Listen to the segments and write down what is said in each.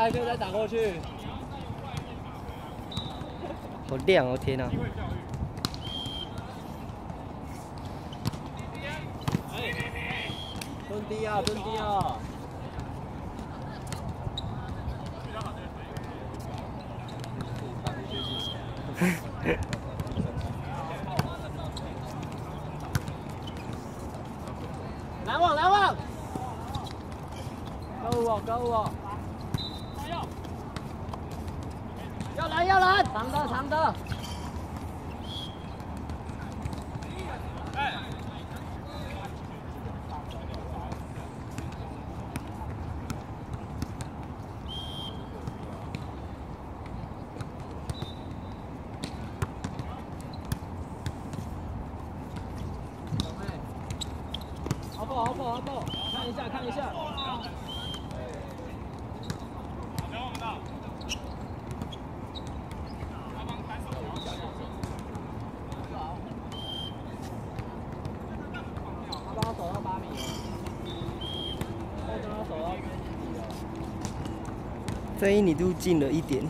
还可以再打过去。好亮哦！天哪！蹲低啊，蹲低啊！来网，来网！高我，高我！要来，要来！长的，长的！好不，看一下，看一下。他帮我走到8米，再帮他走到。这一你度近了一点。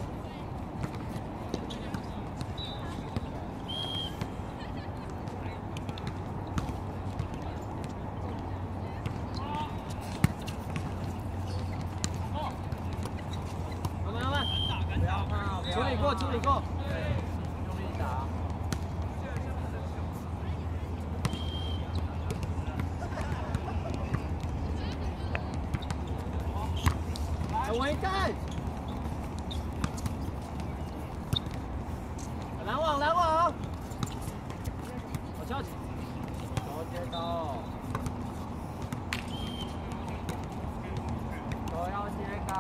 处理过，用力打。围盖。拦网，拦网。我敲起。头接高。头要接高。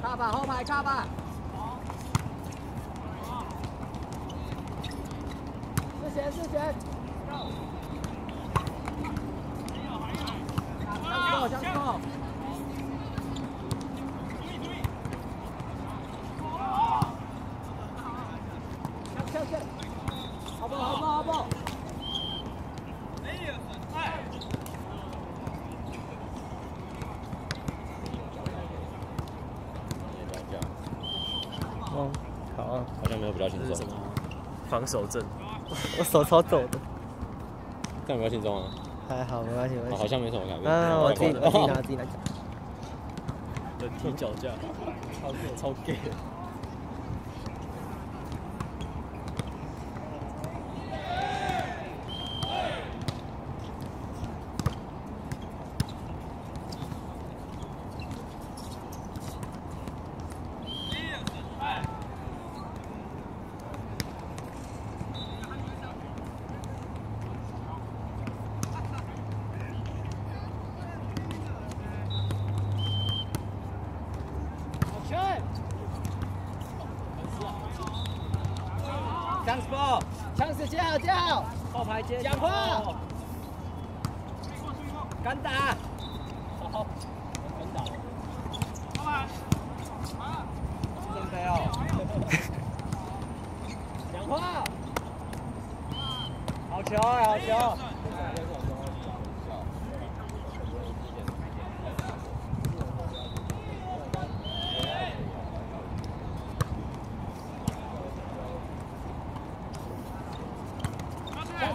卡吧，后排卡吧。之前。相错。向。好不。哦，好啊，好像没有比较轻松。防守阵，我手超抖的。这样比较轻松啊。还好，没关系。好像没什么改变。我自己拿。人体脚架，超 gay。枪死接好，后排接，讲话，敢打，好，敢打，真的哦，讲话，好球。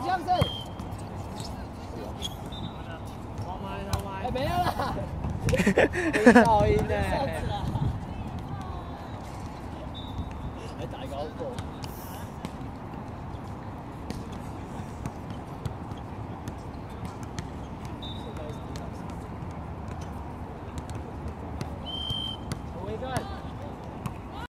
这样子，哎，没有了，噪音呢，还打一个 outdoor。